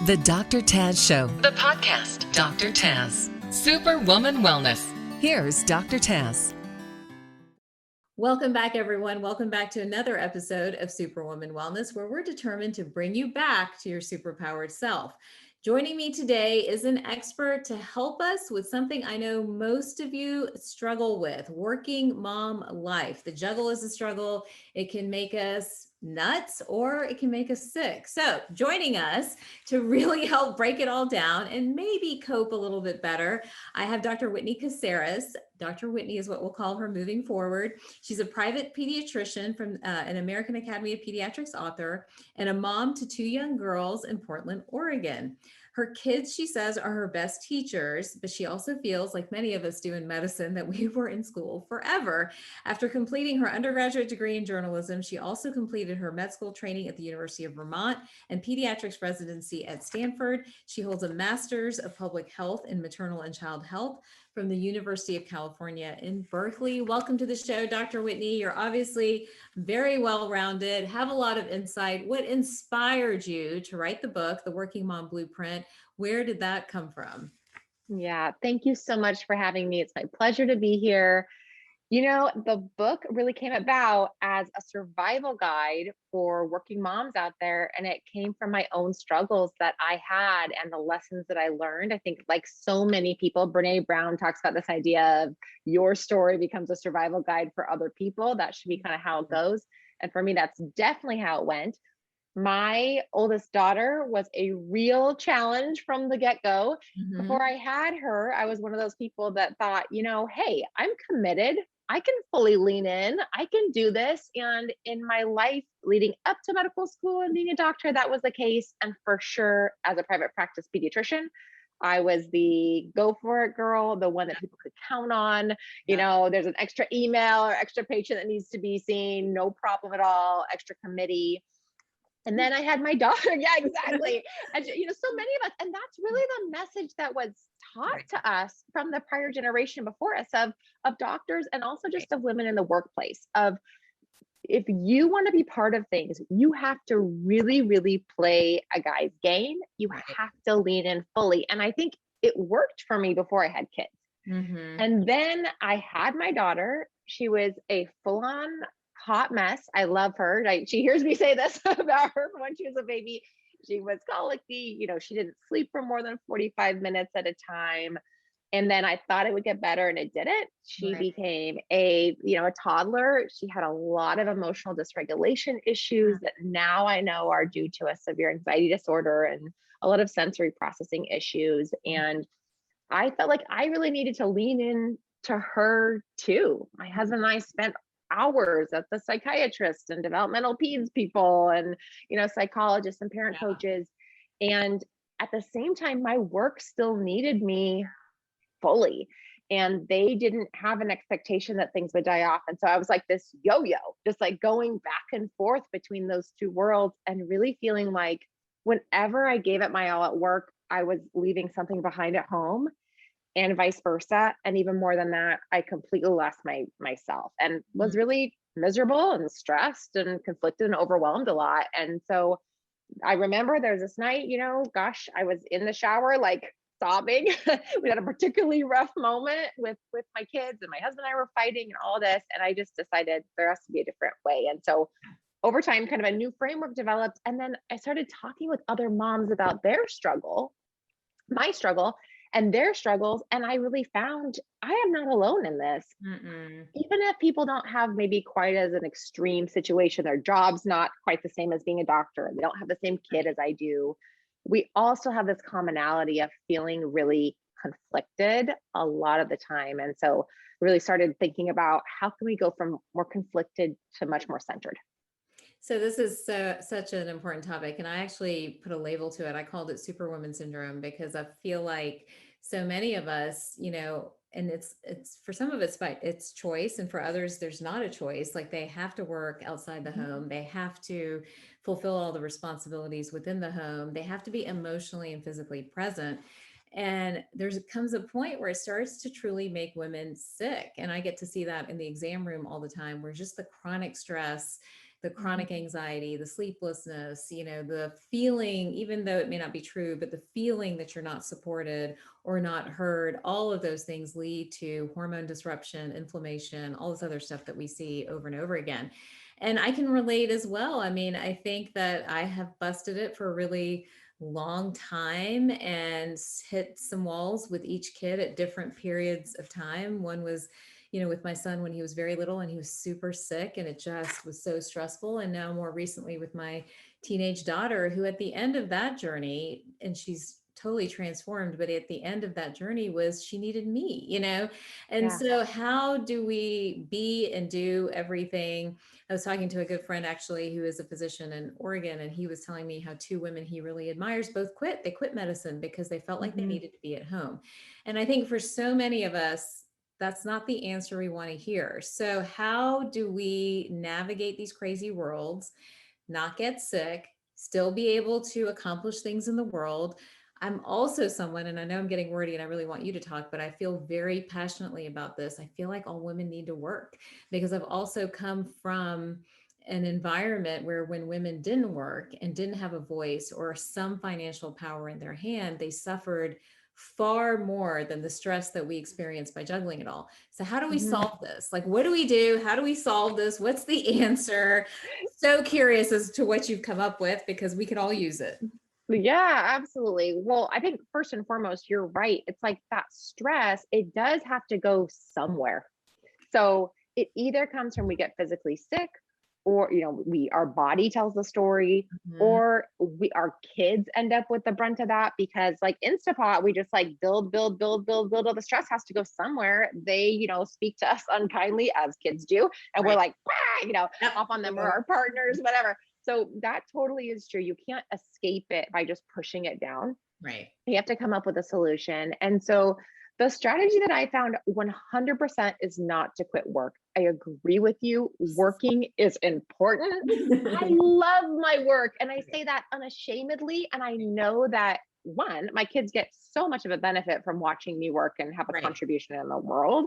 The Dr. Taz Show, the podcast. Dr. Taz, Superwoman Wellness. Here's Dr. Taz. Welcome back, everyone. Welcome back to another episode of Superwoman Wellness, where we're determined to bring you back to your superpowered self. Joining me today is an expert to help us with something I know most of you struggle with, working mom life. The juggle is a struggle. It can make us nuts or it can make us sick. So joining us to really help break it all down and maybe cope a little bit better, I have Dr. Whitney Casares. Dr. Whitney is what we'll call her moving forward. She's a private pediatrician from an American Academy of Pediatrics author and a mom to two young girls in Portland, Oregon. Her kids, she says, are her best teachers, but she also feels, like many of us do in medicine, that we were in school forever. After completing her undergraduate degree in journalism, she also completed her med school training at the University of Vermont and pediatrics residency at Stanford. She holds a master's of public health in maternal and child health from the University of California in Berkeley. Welcome to the show, Dr. Whitney. You're obviously very well-rounded, have a lot of insight. What inspired you to write the book, The Working Mom Blueprint? Where did that come from? Yeah, thank you so much for having me. It's my pleasure to be here. You know, the book really came about as a survival guide for working moms out there. And it came from my own struggles that I had and the lessons that I learned. I think, like so many people, Brene Brown talks about this idea of your story becomes a survival guide for other people. That should be kind of how it goes. And for me, that's definitely how it went. My oldest daughter was a real challenge from the get-go. Before I had her, I was one of those people that thought, hey, I'm committed. I can fully lean in. I can do this. And in my life leading up to medical school and being a doctor, that was the case. And for sure, as a private practice pediatrician, I was the go for it girl, the one that people could count on. There's an extra email or extra patient that needs to be seen. No problem at all. Extra committee. And then I had my daughter. Yeah, exactly. And, so many of us, and that's really the message that was taught to us from the prior generation before us of doctors and also just of women in the workplace of, if you want to be part of things, you have to really, really play a guy's game. You have to lean in fully. And I think it worked for me before I had kids. And then I had my daughter. She was a full-on hot mess. I love her. She hears me say this about her when she was a baby. She was colicky. She didn't sleep for more than 45 minutes at a time. And then I thought it would get better and it didn't. She became a toddler. She had a lot of emotional dysregulation issues that now I know are due to a severe anxiety disorder and a lot of sensory processing issues. And I felt like I really needed to lean in to her too. My husband and I spent hours at the psychiatrist and developmental peds people and, psychologists and parent coaches. And at the same time, my work still needed me fully. And they didn't have an expectation that things would die off. And so I was like this yo-yo, just like going back and forth between those two worlds and really feeling like whenever I gave it my all at work, I was leaving something behind at home. And vice versa. And even more than that, I completely lost myself and was really miserable and stressed and conflicted and overwhelmed a lot. And so I remember there's this night, I was in the shower, like sobbing. We had a particularly rough moment with my kids, and my husband and I were fighting and all this. And I just decided there has to be a different way. And so over time, kind of a new framework developed. And then I started talking with other moms about their struggle, my struggle, and their struggles. And I really found I am not alone in this. Even if people don't have maybe quite as an extreme situation, their job's not quite the same as being a doctor, and they don't have the same kid as I do. We also have this commonality of feeling really conflicted a lot of the time. And so really started thinking about how can we go from more conflicted to much more centered. So this is such an important topic. And I actually put a label to it. I called it Superwoman Syndrome because I feel like so many of us, and it's for some of it's by it's choice. And for others, there's not a choice. Like they have to work outside the home. They have to fulfill all the responsibilities within the home. They have to be emotionally and physically present. And comes a point where it starts to truly make women sick. And I get to see that in the exam room all the time, where just the chronic stress the chronic anxiety, the sleeplessness, the feeling, even though it may not be true, but the feeling that you're not supported or not heard, all of those things lead to hormone disruption, inflammation, all this other stuff that we see over and over again. And I can relate as well. I mean, I think that I have busted it for a really long time and hit some walls with each kid at different periods of time. One was, with my son when he was very little and he was super sick and it just was so stressful. And now more recently with my teenage daughter, who at the end of that journey, and she's totally transformed, but at the end of that journey was she needed me, And Yeah. so how do we be and do everything? I was talking to a good friend actually, who is a physician in Oregon, and he was telling me how two women he really admires both quit. They quit medicine because they felt like they needed to be at home. And I think for so many of us, that's not the answer we want to hear. So how do we navigate these crazy worlds, not get sick, still be able to accomplish things in the world? I'm also someone, and I know I'm getting wordy and I really want you to talk, but I feel very passionately about this. I feel like all women need to work, because I've also come from an environment where when women didn't work and didn't have a voice or some financial power in their hand, they suffered far more than the stress that we experience by juggling it all. So how do we solve this? Like, what do we do? How do we solve this? What's the answer? So curious as to what you've come up with, because we could all use it. Yeah, absolutely. Well, I think first and foremost, you're right. It's like that stress, it does have to go somewhere. So it either comes from we get physically sick, or our body tells the story, or our kids end up with the brunt of that, because like Instapot, we just like build, all the stress has to go somewhere. They speak to us unkindly, as kids do, and we're like, off on them, or our partners, whatever. So that totally is true. You can't escape it by just pushing it down. Right. You have to come up with a solution. And so the strategy that I found 100% is not to quit work. I agree with you. Working is important. I love my work. And I say that unashamedly. And I know that, one, my kids get so much of a benefit from watching me work and have a contribution in the world.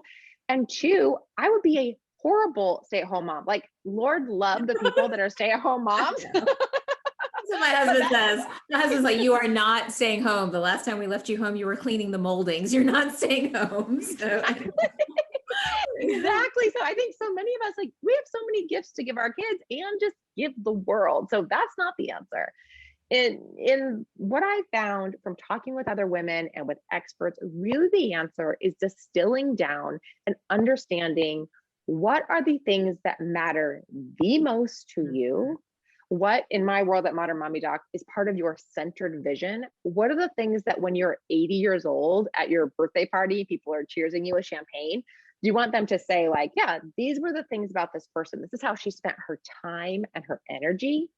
And two, I would be a horrible stay-at-home mom. Like, Lord love the people that are stay-at-home moms. That's what my husband says. My husband's like, you are not staying home. The last time we left you home, you were cleaning the moldings. You're not staying home. So. Exactly. So I think so many of us, like, we have so many gifts to give our kids and just give the world. So that's not the answer. In what I found from talking with other women and with experts, really the answer is distilling down and understanding what are the things that matter the most to you. What, in my world at Modern Mommy Doc, is part of your centered vision? What are the things that when you're 80 years old at your birthday party, people are cheersing you with champagne? Do you want them to say like, yeah, these were the things about this person. This is how she spent her time and her energy.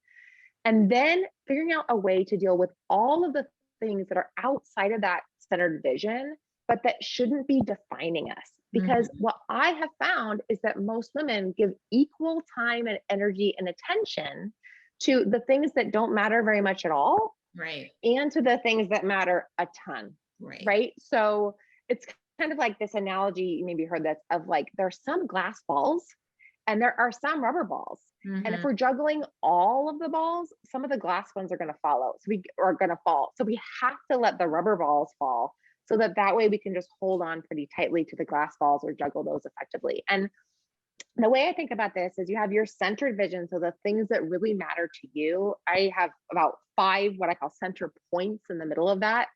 And then figuring out a way to deal with all of the things that are outside of that centered vision, but that shouldn't be defining us. Because what I have found is that most women give equal time and energy and attention to the things that don't matter very much at all. Right. And to the things that matter a ton. Right. So it's kind of like this analogy, you maybe heard this, of like, there are some glass balls and there are some rubber balls. And if we're juggling all of the balls, some of the glass ones are going to follow. So we are going to fall. So we have to let the rubber balls fall, so that way we can just hold on pretty tightly to the glass balls or juggle those effectively. And the way I think about this is you have your centered vision. So the things that really matter to you, I have about 5, what I call center points in the middle of that: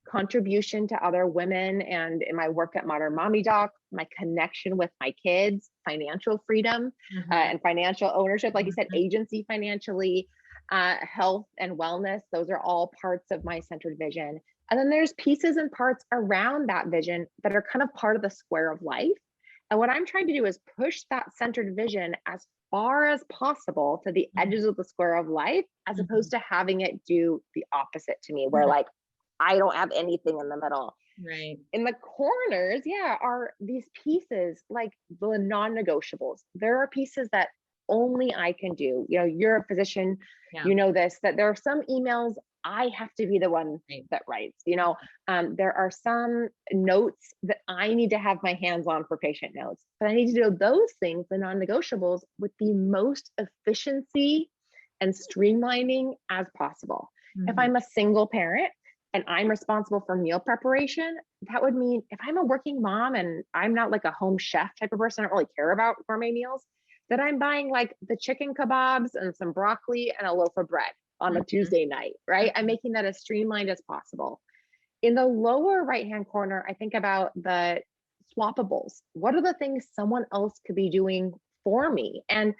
contribution to other women, and in my work at Modern Mommy Doc, my connection with my kids, financial freedom and financial ownership, like you said, agency financially, health and wellness. Those are all parts of my centered vision. And then there's pieces and parts around that vision that are kind of part of the square of life. And what I'm trying to do is push that centered vision as far as possible to the edges of the square of life, as opposed to having it do the opposite to me, where like, I don't have anything in the middle. Right. In the corners, are these pieces like the non-negotiables. There are pieces that only I can do. You're a physician, you know this, that there are some emails I have to be the one that writes. There are some notes that I need to have my hands on for patient notes, but I need to do those things, the non-negotiables, with the most efficiency and streamlining as possible. If I'm a single parent and I'm responsible for meal preparation, that would mean if I'm a working mom and I'm not like a home chef type of person, I don't really care about gourmet meals, that I'm buying like the chicken kebabs and some broccoli and a loaf of bread on a Tuesday night, right? I'm making that as streamlined as possible. In the lower right-hand corner, I think about the swappables. What are the things someone else could be doing for me? And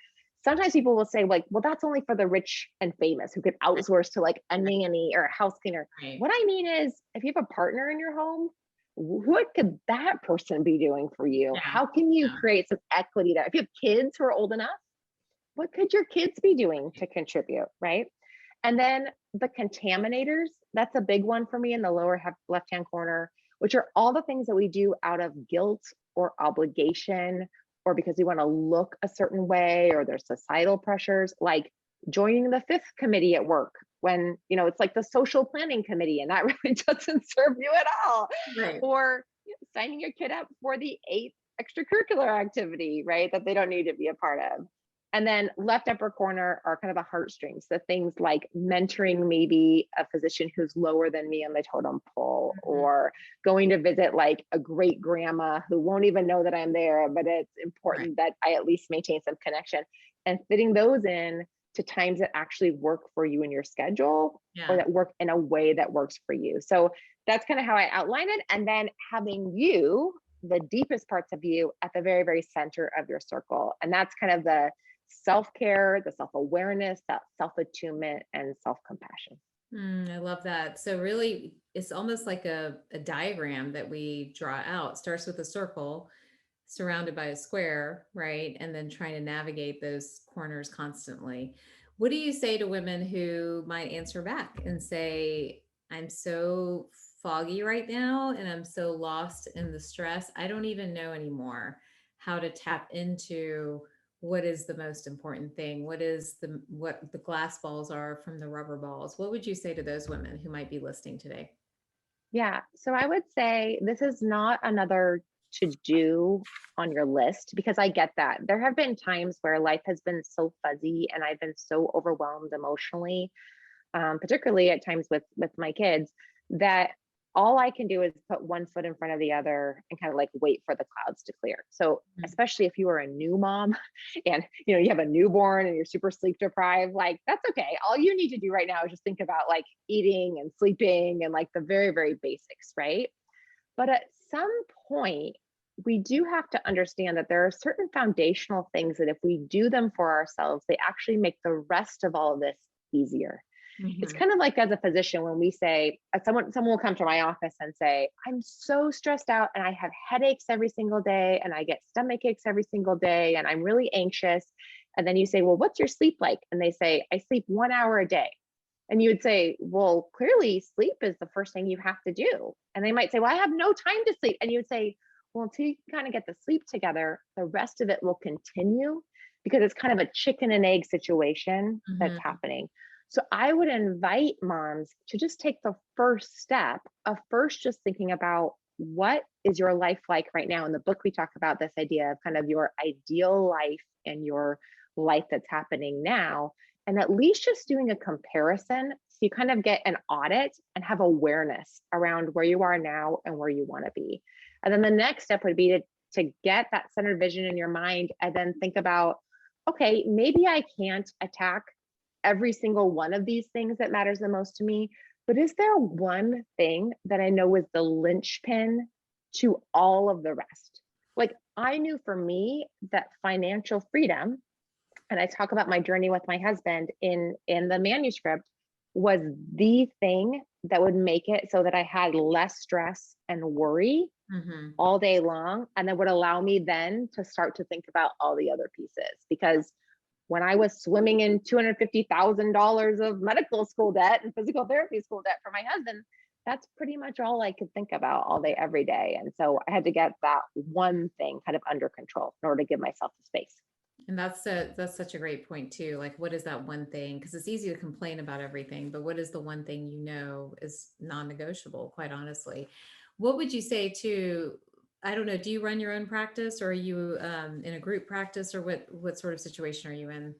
sometimes people will say like, well, that's only for the rich and famous who could outsource to like a nanny or a house cleaner. Right. What I mean is, if you have a partner in your home, what could that person be doing for you? Yeah. How can you create some equity there? If you have kids who are old enough, what could your kids be doing to contribute, right? And then the contaminators, that's a big one for me in the lower left-hand corner, which are all the things that we do out of guilt or obligation, or because we want to look a certain way, or there's societal pressures, like joining the fifth committee at work when, it's like the social planning committee and that really doesn't serve you at all. Right. Or signing your kid up for the 8th extracurricular activity, right? That they don't need to be a part of. And then left upper corner are kind of the heartstrings, the things like mentoring maybe a physician who's lower than me on the totem pole, or going to visit like a great grandma who won't even know that I'm there, but it's important that I at least maintain some connection, and fitting those in to times that actually work for you in your schedule, or that work in a way that works for you. So that's kind of how I outline it. And then having you, the deepest parts of you, at the very, very center of your circle. And that's kind of the self-care, the self-awareness, that self-attunement, and self-compassion. I love that. So really, it's almost like a diagram that we draw out. Starts with a circle surrounded by a square, right? And then trying to navigate those corners constantly. What do you say to women who might answer back and say, I'm so foggy right now and I'm so lost in the stress, I don't even know anymore how to tap into what is the most important thing? What the glass balls are from the rubber balls? What would you say to those women who might be listening today? Yeah. So I would say this is not another to do on your list, because I get that. There have been times where life has been so fuzzy and I've been so overwhelmed emotionally, particularly at times with my kids, that all I can do is put one foot in front of the other and kind of like wait for the clouds to clear. So especially if you are a new mom and you have a newborn and you're super sleep deprived, like that's okay. All you need to do right now is just think about like eating and sleeping and like the very, very basics, right? But at some point, we do have to understand that there are certain foundational things that if we do them for ourselves, they actually make the rest of all of this easier. It's kind of like as a physician, when we say, someone will come to my office and say, I'm so stressed out and I have headaches every single day and I get stomach aches every single day and I'm really anxious. And then you say, well, what's your sleep like? And they say, I sleep 1 hour a day. And you would say, well, clearly sleep is the first thing you have to do. And they might say, well, I have no time to sleep. And you would say, well, until you kind of get the sleep together, the rest of it will continue, because it's kind of a chicken and egg situation that's happening. So I would invite moms to just take the first step of first just thinking about, what is your life like right now? In the book, we talk about this idea of kind of your ideal life and your life that's happening now. And at least just doing a comparison, so you kind of get an audit and have awareness around where you are now and where you want to be. And then the next step would be to get that centered vision in your mind, and then think about, okay, maybe I can't attack every single one of these things that matters the most to me, but is there one thing that I know is the linchpin to all of the rest? Like, I knew for me that financial freedom, and I talk about my journey with my husband in the manuscript, was the thing that would make it so that I had less stress and worry all day long, and that would allow me then to start to think about all the other pieces. Because when I was swimming in $250,000 of medical school debt and physical therapy school debt for my husband, that's pretty much all I could think about all day, every day. And so I had to get that one thing kind of under control in order to give myself the space. And that's such a great point too. Like, what is that one thing? Because it's easy to complain about everything, but what is the one thing you know is non-negotiable, quite honestly? What would you say to, I don't know, do you run your own practice, or are you in a group practice, or what sort of situation are you in?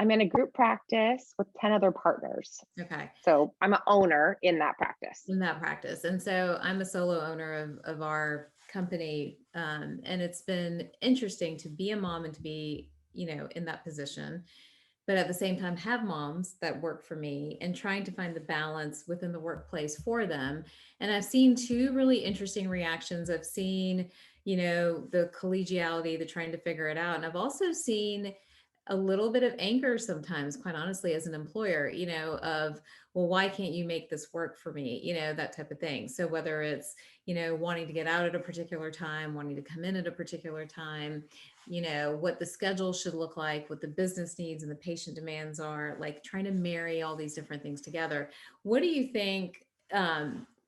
I'm in a group practice with 10 other partners. Okay. So I'm an owner in that practice. In that practice. And so I'm a solo owner of our company. And it's been interesting to be a mom and to be, in that position, but at the same time have moms that work for me and trying to find the balance within the workplace for them. And I've seen two really interesting reactions. I've seen, the collegiality, the trying to figure it out. And I've also seen a little bit of anger sometimes, quite honestly, as an employer, of, well, why can't you make this work for me? That type of thing. So whether it's, wanting to get out at a particular time, wanting to come in at a particular time, what the schedule should look like, what the business needs and the patient demands are, like trying to marry all these different things together. What do you think,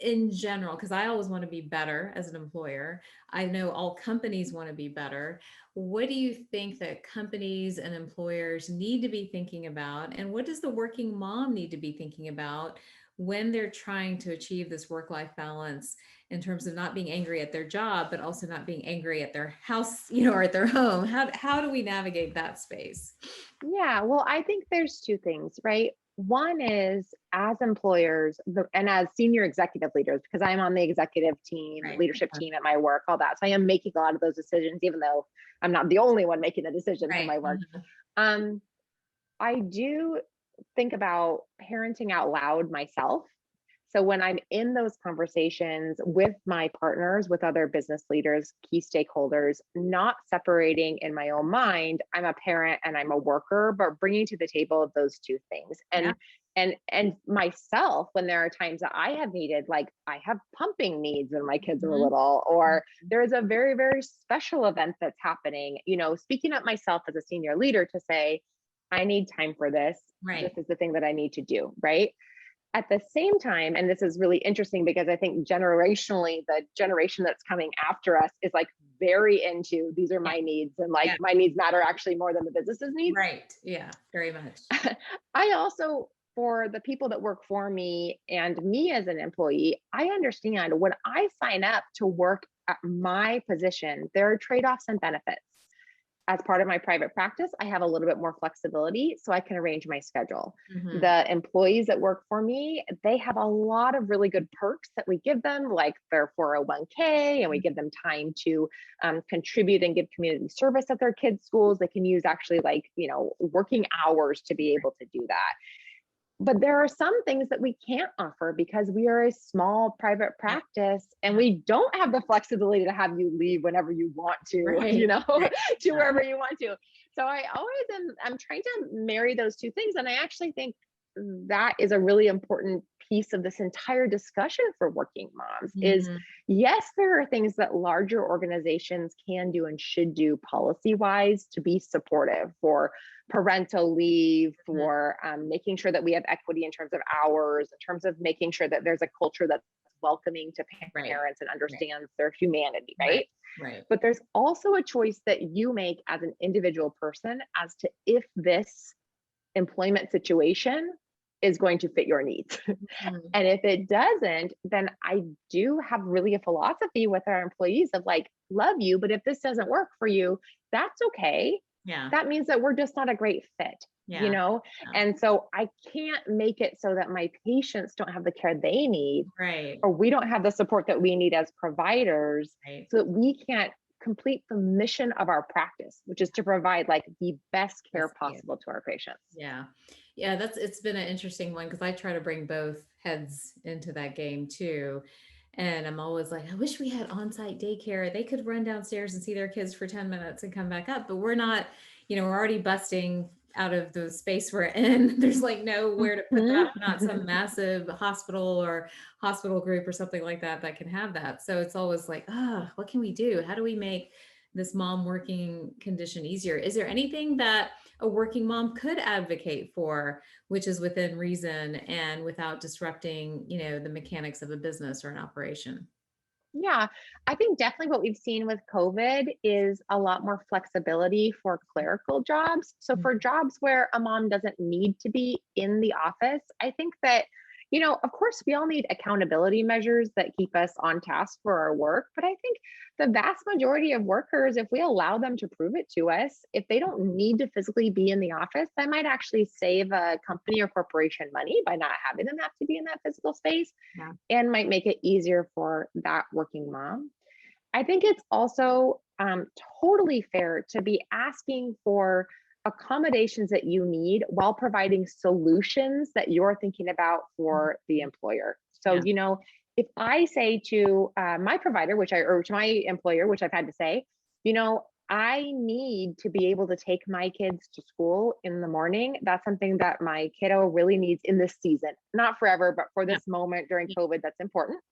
in general? Because I always want to be better as an employer. I know all companies want to be better. What do you think that companies and employers need to be thinking about? And what does the working mom need to be thinking about when they're trying to achieve this work-life balance, in terms of not being angry at their job, but also not being angry at their house, or at their home? How do we navigate that space? Yeah, well, I think there's two things, right? One is as employers and as senior executive leaders, because I'm on the executive team, Right. leadership team at my work, all that. So I am making a lot of those decisions, even though I'm not the only one making the decisions in Right. my work. Mhm. Um, I do think about parenting out loud myself. So when I'm in those conversations with my partners, with other business leaders, key stakeholders, not separating in my own mind, I'm a parent and I'm a worker, but bringing to the table those two things. Yeah. And myself, when there are times that I have needed, like I have pumping needs when my kids are Mhm. little, or Mhm. there is a very, very special event that's happening, speaking up myself as a senior leader to say, I need time for this. This Right. is the thing that I need to do. Right. At the same time, and this is really interesting because I think generationally, the generation that's coming after us is like very into these are Yeah. my needs, and like Yeah. my needs matter actually more than the business's needs. Right. Yeah. Very much. I also, for the people that work for me and me as an employee, I understand when I sign up to work at my position, there are trade offs and benefits. As part of my private practice, I have a little bit more flexibility so I can arrange my schedule. Mhm. The employees that work for me, they have a lot of really good perks that we give them, like their 401k, and we give them time to contribute and give community service at their kids' schools. They can use actually like, working hours to be able to do that. But there are some things that we can't offer because we are a small private Yeah. practice and Yeah. we don't have the flexibility to have you leave whenever you want to, Right. Right. to Yeah. wherever you want to. So I always I'm trying to marry those two things. And I actually think that is a really important piece of this entire discussion for working moms is Mhm. yes, there are things that larger organizations can do and should do policy wise to be supportive for parental leave, Mhm. for making sure that we have equity in terms of hours, in terms of making sure that there's a culture that's welcoming to Right. parents and Right. understands their humanity, Right. right? Right. But there's also a choice that you make as an individual person as to if this employment situation is going to fit your needs. Mhm. And if it doesn't, then I do have really a philosophy with our employees of like, love you, but if this doesn't work for you, that's okay. Yeah. That means that we're just not a great fit, Yeah. Yeah. And so I can't make it so that my patients don't have the care they need, Right. or we don't have the support that we need as providers, Right. so that we can't complete the mission of our practice, which is to provide like the best care That's it. possible to our patients. Yeah. Yeah, it's been an interesting one because I try to bring both heads into that game too. And I'm always like, I wish we had on-site daycare. They could run downstairs and see their kids for 10 minutes and come back up, but we're not, we're already busting out of the space we're in. There's like nowhere to put that. We're not some massive hospital or hospital group or something like that that can have that. So it's always like, what can we do? How do we make this mom working condition easier? Is there anything that a working mom could advocate for, which is within reason and without disrupting, the mechanics of a business or an operation? Yeah, I think definitely what we've seen with COVID is a lot more flexibility for clerical jobs. So Mm. for jobs where a mom doesn't need to be in the office, I think that, of course, we all need accountability measures that keep us on task for our work. But I think the vast majority of workers, if we allow them to prove it to us, if they don't need to physically be in the office, that might actually save a company or corporation money by not having them have to be in that physical space Yeah. and might make it easier for that working mom. I think it's also totally fair to be asking for accommodations that you need while providing solutions that you're thinking about for the employer. So, Yeah. if I say to my provider, or to my employer, which I've had to say, I need to be able to take my kids to school in the morning. That's something that my kiddo really needs in this season, not forever, but for Yeah. this moment during Yeah. COVID, that's important.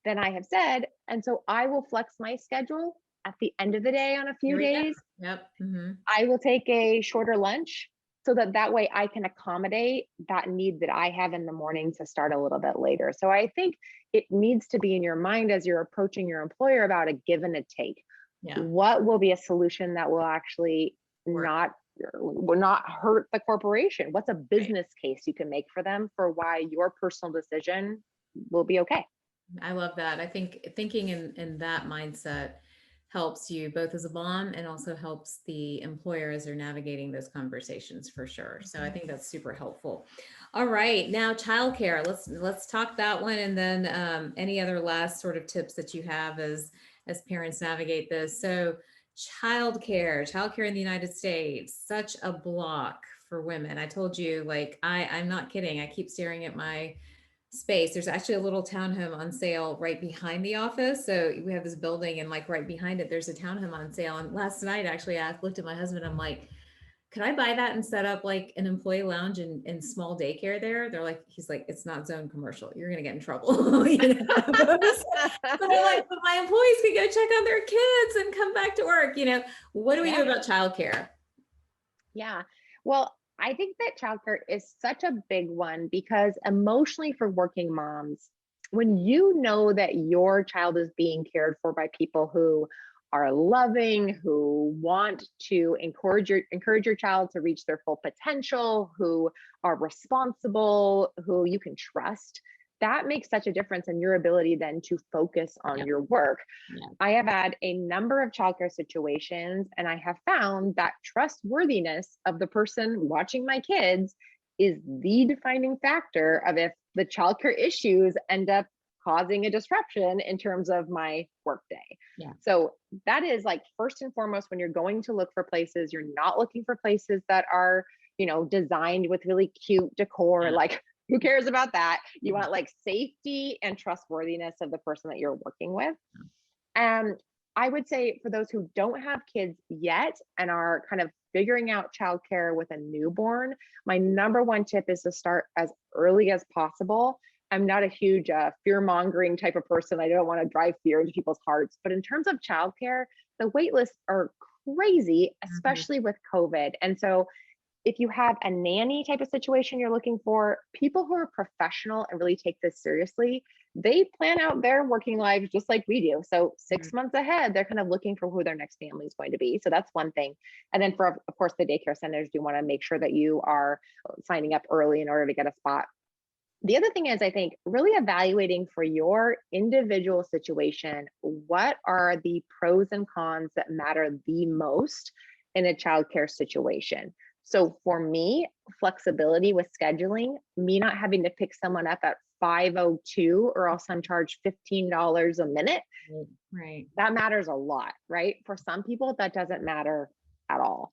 Then I have said, and so I will flex my schedule at the end of the day on a Here few we go. days. Yep. Hmm. I will take a shorter lunch so that way I can accommodate that need that I have in the morning to start a little bit later. So I think it needs to be in your mind as you're approaching your employer about a give and a take. Yeah. What will be a solution that will actually Work. not will not hurt the corporation? What's a Right. business case you can make for them for why your personal decision will be okay? I love that. I think thinking in that mindset helps you both as a mom and also helps the employer as they're navigating those conversations for sure. So I think that's super helpful. All right, now childcare. Let's talk that one, and then any other last sort of tips that you have as parents navigate this. So childcare in the United States, such a block for women. I told you, like I'm not kidding. I keep staring at my space. There's actually a little townhome on sale right behind the office. So we have this building, and like right behind it, there's a townhome on sale. And last night, actually, I looked at my husband. I'm like, could I buy that and set up like an employee lounge and small daycare there? They're like, he's like, it's not zone commercial. You're going to get in trouble. But I'm like, but my employees can go check on their kids and come back to work. What do we do Yeah. about childcare? Yeah. Well, I think that childcare is such a big one because emotionally for working moms, when you know that your child is being cared for by people who are loving, who want to encourage your child to reach their full potential, who are responsible, who you can trust, that makes such a difference in your ability then to focus on Yeah. your work. Yeah. I have had a number of childcare situations, and I have found that trustworthiness of the person watching my kids is the defining factor of if the childcare issues end up causing a disruption in terms of my workday. Yeah. So that is like first and foremost when you're going to look for places, you're not looking for places that are, designed with really cute decor. Yeah. Like, who cares about that? You want like safety and trustworthiness of the person that you're working with. I would say for those who don't have kids yet and are kind of figuring out childcare with a newborn, my number one tip is to start as early as possible. I'm not a huge fear mongering type of person. I don't want to drive fear into people's hearts. But in terms of childcare, the wait lists are crazy, especially with COVID. And so if you have a nanny type of situation you're looking for, people who are professional and really take this seriously, they plan out their working lives just like we do. So 6 months ahead, they're kind of looking for who their next family is going to be. So that's one thing. And then for, of course, the daycare centers do want to make sure that you are signing up early in order to get a spot. The other thing is, I think, really evaluating for your individual situation, what are the pros and cons that matter the most in a childcare situation? So for me, flexibility with scheduling, me not having to pick someone up at 5:02 or else I'm charged $15 a minute, Right. that matters a lot, right? For some people, that doesn't matter at all.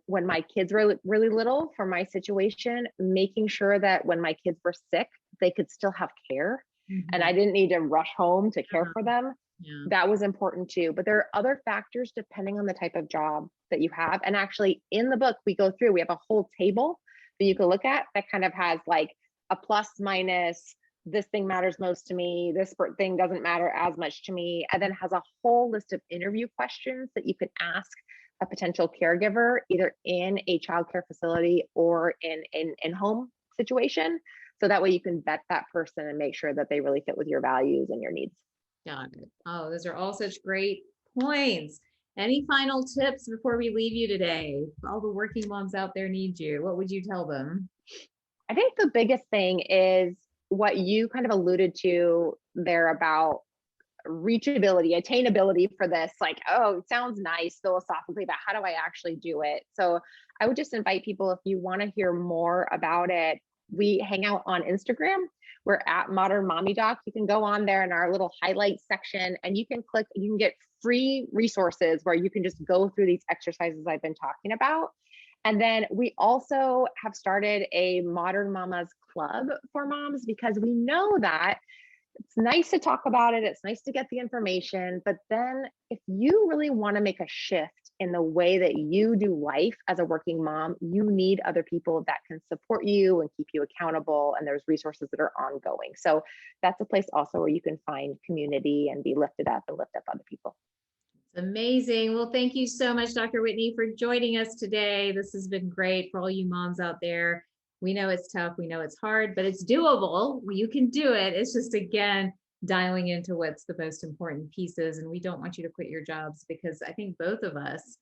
When my kids were really little, for my situation, making sure that when my kids were sick, they could still have care and I didn't need to rush home to care for them. Yeah. That was important too. But there are other factors depending on the type of job that you have. And actually, in the book, we have a whole table that you can look at that kind of has like a plus minus. This thing matters most to me. This thing doesn't matter as much to me. And then has a whole list of interview questions that you can ask a potential caregiver, either in a childcare facility or in home situation. So that way you can vet that person and make sure that they really fit with your values and your needs. Got it. Oh, those are all such great points. Any final tips before we leave you today? All the working moms out there need you. What would you tell them? I think the biggest thing is what you kind of alluded to there about reachability, attainability for this. Like, oh, it sounds nice philosophically, but how do I actually do it? So I would just invite people, if you want to hear more about it, we hang out on Instagram. We're at Modern Mommy Doc. You can go on there in our little highlights section and you can click, you can get free resources where you can just go through these exercises I've been talking about. And then we also have started a Modern Mamas Club for moms because we know that it's nice to talk about it. It's nice to get the information. But then if you really want to make a shift in the way that you do life as a working mom, you need other people that can support you and keep you accountable. And there's resources that are ongoing. So that's a place also where you can find community and be lifted up and lift up other people. Amazing. Well, thank you so much, Dr. Whitney, for joining us today. This has been great for all you moms out there. We know it's tough. We know it's hard, but it's doable. You can do it. It's just, again, dialing into what's the most important pieces. And we don't want you to quit your jobs because I think both of us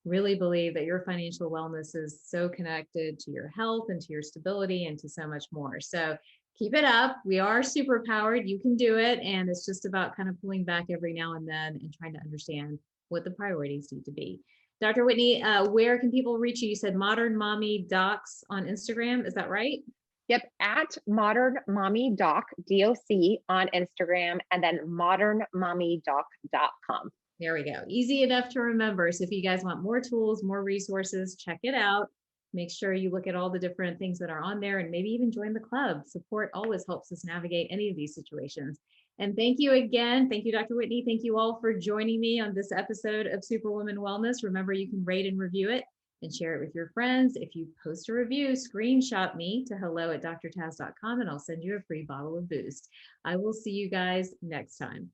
really believe that your financial wellness is so connected to your health and to your stability and to so much more. So keep it up. We are super powered. You can do it. And it's just about kind of pulling back every now and then and trying to understand what the priorities need to be. Dr. Whitney, where can people reach you? You said Modern Mommy Docs on Instagram. Is that right? Yep, at Modern Mommy Doc, DOC on Instagram, and then modernmommydoc.com. There we go. Easy enough to remember. So if you guys want more tools, more resources, check it out. Make sure you look at all the different things that are on there and maybe even join the club. Support always helps us navigate any of these situations. And thank you again. Thank you, Dr. Whitney. Thank you all for joining me on this episode of Superwoman Wellness. Remember, you can rate and review it and share it with your friends. If you post a review, screenshot me to hello@drtaz.com and I'll send you a free bottle of Boost. I will see you guys next time.